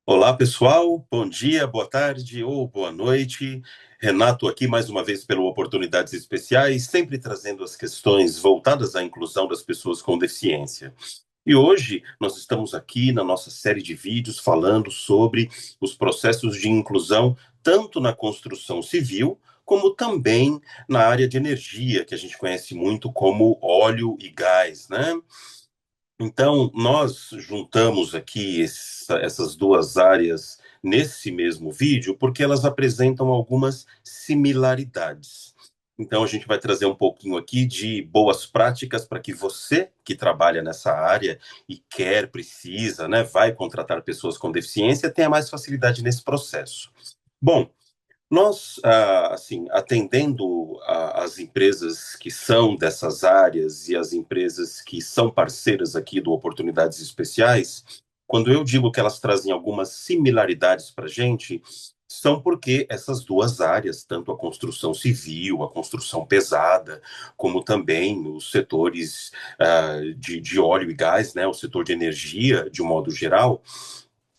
Olá, pessoal. Bom dia, boa tarde ou boa noite. Renato aqui mais uma vez pelo Oportunidades Especiais, sempre trazendo as questões voltadas à inclusão das pessoas com deficiência. E hoje nós estamos aqui na nossa série de vídeos falando sobre os processos de inclusão, tanto na construção civil, como também na área de energia, que a gente conhece muito como óleo e gás, né? Então, nós juntamos aqui essas duas áreas nesse mesmo vídeo porque elas apresentam algumas similaridades. Então, a gente vai trazer um pouquinho aqui de boas práticas para que você que trabalha nessa área e quer, precisa, né, vai contratar pessoas com deficiência, tenha mais facilidade nesse processo. Bom, nós, assim, atendendo as empresas que são dessas áreas e as empresas que são parceiras aqui do Oportunidades Especiais, quando eu digo que elas trazem algumas similaridades para a gente, são porque essas duas áreas, tanto a construção civil, a construção pesada, como também os setores de óleo e gás, né, o setor de energia, de um modo geral,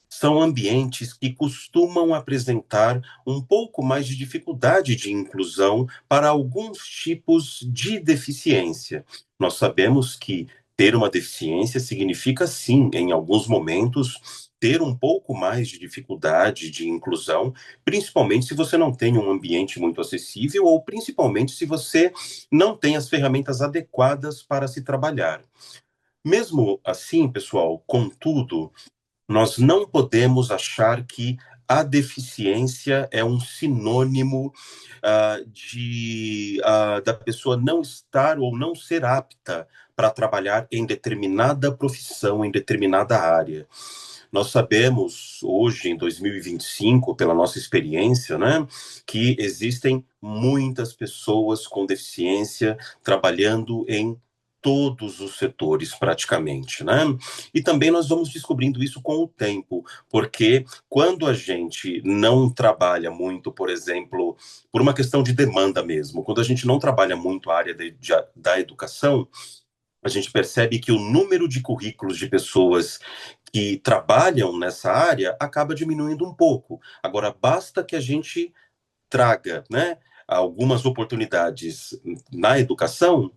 são ambientes que costumam apresentar um pouco mais de dificuldade de inclusão para alguns tipos de deficiência. Nós sabemos que ter uma deficiência significa, sim, em alguns momentos, ter um pouco mais de dificuldade de inclusão, principalmente se você não tem um ambiente muito acessível ou principalmente se você não tem as ferramentas adequadas para se trabalhar. Mesmo assim, pessoal, contudo, nós não podemos achar que a deficiência é um sinônimo da pessoa não estar ou não ser apta para trabalhar em determinada profissão, em determinada área. Nós sabemos hoje, em 2025, pela nossa experiência, né, que existem muitas pessoas com deficiência trabalhando em todos os setores praticamente, né? E também nós vamos descobrindo isso com o tempo, porque quando a gente não trabalha muito, por exemplo, por uma questão de demanda mesmo, quando a gente não trabalha muito a área da educação, a gente percebe que o número de currículos de pessoas que trabalham nessa área acaba diminuindo um pouco. Agora, basta que a gente traga, né, algumas oportunidades na educação,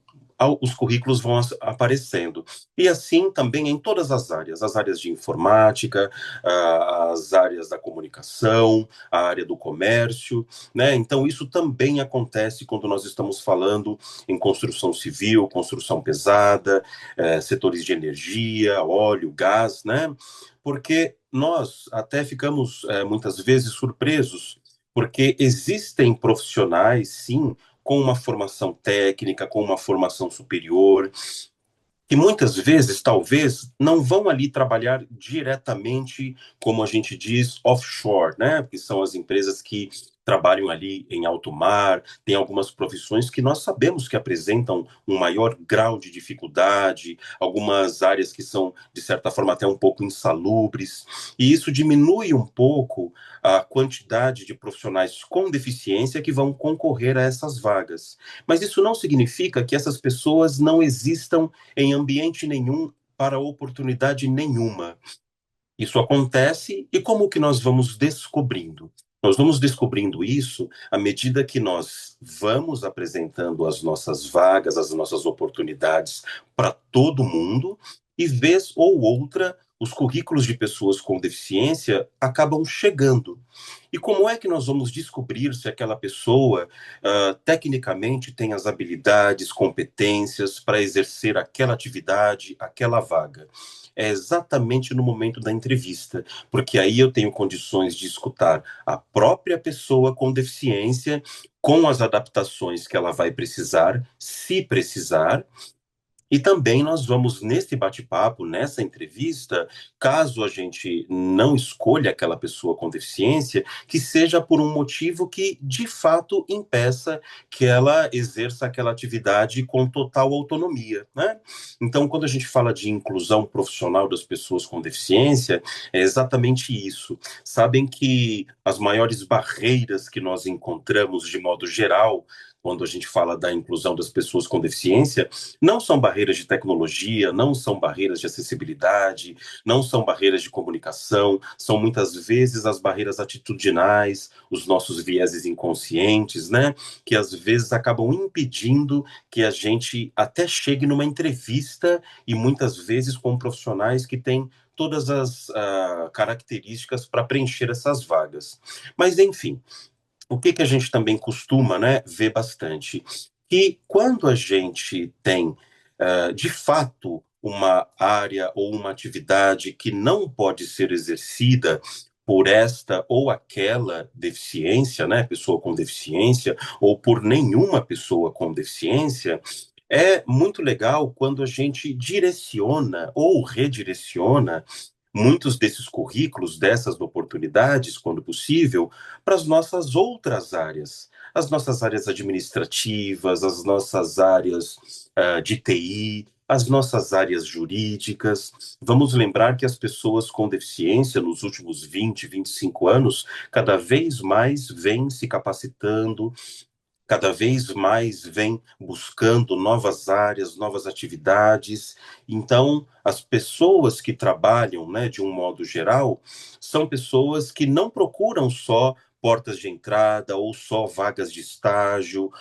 os currículos vão aparecendo. E assim também em todas as áreas de informática, as áreas da comunicação, a área do comércio, né? Então isso também acontece quando nós estamos falando em construção civil, construção pesada, setores de energia, óleo, gás, né? Porque nós até ficamos muitas vezes surpresos porque existem profissionais, sim, com uma formação técnica, com uma formação superior, que muitas vezes, talvez, não vão ali trabalhar diretamente, como a gente diz, offshore, né? Que são as empresas que trabalham ali em alto mar, tem algumas profissões que nós sabemos que apresentam um maior grau de dificuldade, algumas áreas que são, de certa forma, até um pouco insalubres, e isso diminui um pouco a quantidade de profissionais com deficiência que vão concorrer a essas vagas. Mas isso não significa que essas pessoas não existam em ambiente nenhum para oportunidade nenhuma. Isso acontece e como que nós vamos descobrindo? Nós vamos descobrindo isso à medida que nós vamos apresentando as nossas vagas, as nossas oportunidades para todo mundo, e vez ou outra, os currículos de pessoas com deficiência acabam chegando. E como é que nós vamos descobrir se aquela pessoa, tecnicamente, tem as habilidades, competências para exercer aquela atividade, aquela vaga? É exatamente no momento da entrevista, porque aí eu tenho condições de escutar a própria pessoa com deficiência, com as adaptações que ela vai precisar, se precisar, e também nós vamos, nesse bate-papo, nessa entrevista, caso a gente não escolha aquela pessoa com deficiência, que seja por um motivo que, de fato, impeça que ela exerça aquela atividade com total autonomia, né? Então, quando a gente fala de inclusão profissional das pessoas com deficiência, é exatamente isso. Sabem que as maiores barreiras que nós encontramos, de modo geral, quando a gente fala da inclusão das pessoas com deficiência, não são barreiras de tecnologia, não são barreiras de acessibilidade, não são barreiras de comunicação, são muitas vezes as barreiras atitudinais, os nossos vieses inconscientes, né, que às vezes acabam impedindo que a gente até chegue numa entrevista e muitas vezes com profissionais que têm todas as características para preencher essas vagas. Mas, enfim, o que que a gente também costuma, né, ver bastante? Que quando a gente tem, de fato, uma área ou uma atividade que não pode ser exercida por esta ou aquela deficiência, né, pessoa com deficiência, ou por nenhuma pessoa com deficiência, é muito legal quando a gente direciona ou redireciona muitos desses currículos, dessas oportunidades, quando possível, para as nossas outras áreas, as nossas áreas administrativas, as nossas áreas de TI, as nossas áreas jurídicas. Vamos lembrar que as pessoas com deficiência, nos últimos 20, 25 anos, cada vez mais vêm se capacitando, cada vez mais vem buscando novas áreas, novas atividades. Então, as pessoas que trabalham, né, de um modo geral, são pessoas que não procuram só portas de entrada, ou só vagas de estágio,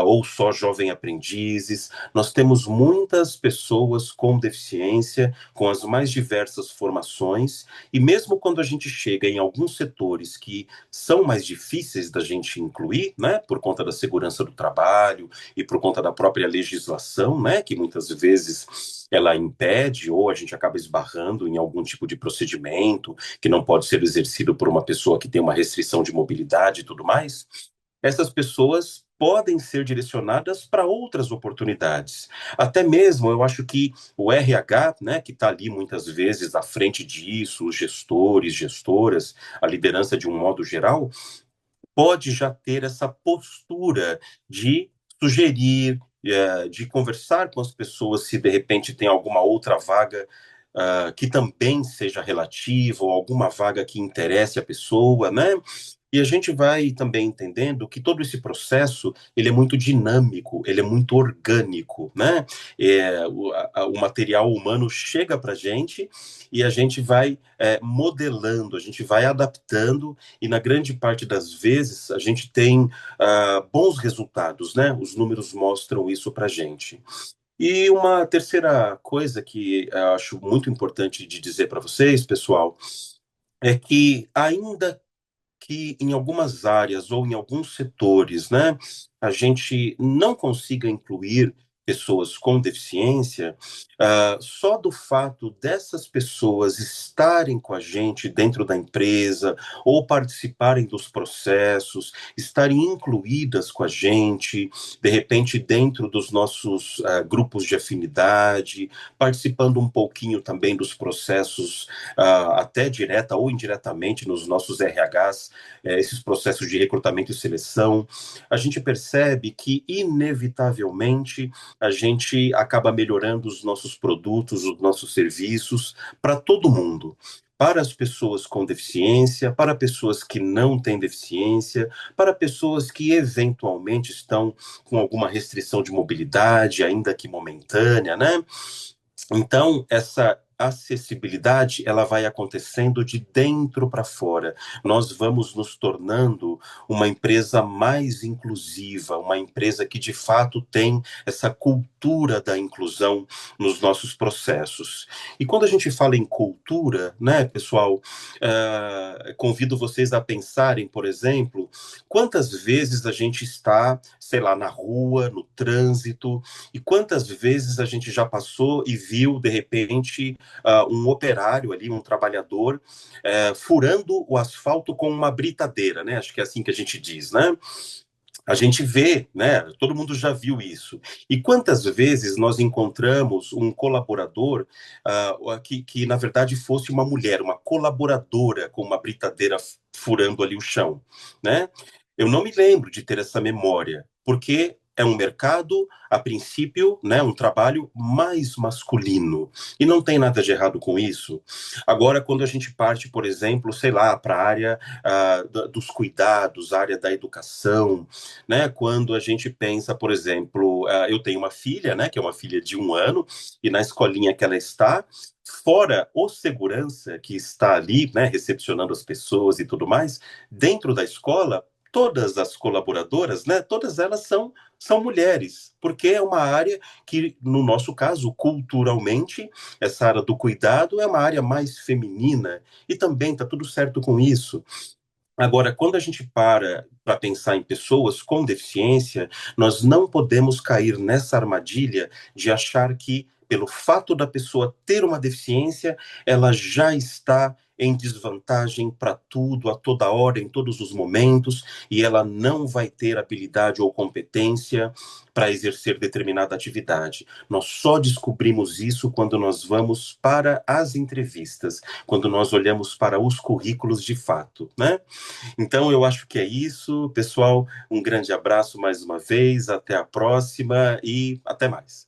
ou só jovem aprendizes. Nós temos muitas pessoas com deficiência, com as mais diversas formações, e mesmo quando a gente chega em alguns setores que são mais difíceis da gente incluir, né, por conta da segurança do trabalho e por conta da própria legislação, né, que muitas vezes ela impede ou a gente acaba esbarrando em algum tipo de procedimento que não pode ser exercido por uma pessoa que tem uma restrição de mobilidade e tudo mais. Essas pessoas podem ser direcionadas para outras oportunidades. Até mesmo, eu acho que o RH, né, que está ali muitas vezes à frente disso, os gestores, gestoras, a liderança de um modo geral, pode já ter essa postura de sugerir, de conversar com as pessoas se de repente tem alguma outra vaga que também seja relativa ou alguma vaga que interesse a pessoa, né? E a gente vai também entendendo que todo esse processo ele é muito dinâmico, ele é muito orgânico, né? O material humano chega para a gente e a gente vai modelando, a gente vai adaptando e na grande parte das vezes a gente tem bons resultados, né? Os números mostram isso para a gente. E uma terceira coisa que eu acho muito importante de dizer para vocês, pessoal, é que ainda que em algumas áreas ou em alguns setores, né, a gente não consiga incluir pessoas com deficiência, só do fato dessas pessoas estarem com a gente dentro da empresa ou participarem dos processos, estarem incluídas com a gente, de repente dentro dos nossos grupos de afinidade, participando um pouquinho também dos processos, até direta ou indiretamente nos nossos RHs, esses processos de recrutamento e seleção, a gente percebe que, inevitavelmente, a gente acaba melhorando os nossos produtos, os nossos serviços para todo mundo. Para as pessoas com deficiência, para pessoas que não têm deficiência, para pessoas que eventualmente estão com alguma restrição de mobilidade, ainda que momentânea, né? Então, essa acessibilidade, ela vai acontecendo de dentro para fora. Nós vamos nos tornando uma empresa mais inclusiva, uma empresa que de fato tem essa cultura da inclusão nos nossos processos. E quando a gente fala em cultura, né, pessoal, convido vocês a pensarem, por exemplo, quantas vezes a gente está, sei lá, na rua, no trânsito, e quantas vezes a gente já passou e viu, de repente, um operário ali, um trabalhador, furando o asfalto com uma britadeira, né? Acho que é assim que a gente diz, né? A gente vê, né? Todo mundo já viu isso. E quantas vezes nós encontramos um colaborador que, na verdade, fosse uma mulher, uma colaboradora com uma britadeira furando ali o chão, né? Eu não me lembro de ter essa memória, porque é um mercado, a princípio, né, um trabalho mais masculino. E não tem nada de errado com isso. Agora, quando a gente parte, por exemplo, sei lá, para a área dos cuidados, a área da educação, né, quando a gente pensa, por exemplo, eu tenho uma filha, né, que é uma filha de 1 ano, e na escolinha que ela está, fora o segurança que está ali, né, recepcionando as pessoas e tudo mais, dentro da escola, todas as colaboradoras, né, todas elas são mulheres, porque é uma área que, no nosso caso, culturalmente, essa área do cuidado é uma área mais feminina, e também está tudo certo com isso. Agora, quando a gente para pensar em pessoas com deficiência, nós não podemos cair nessa armadilha de achar que, pelo fato da pessoa ter uma deficiência, ela já está em desvantagem para tudo, a toda hora, em todos os momentos, e ela não vai ter habilidade ou competência para exercer determinada atividade. Nós só descobrimos isso quando nós vamos para as entrevistas, quando nós olhamos para os currículos de fato, né? Então, eu acho que é isso. Pessoal, um grande abraço mais uma vez, até a próxima e até mais.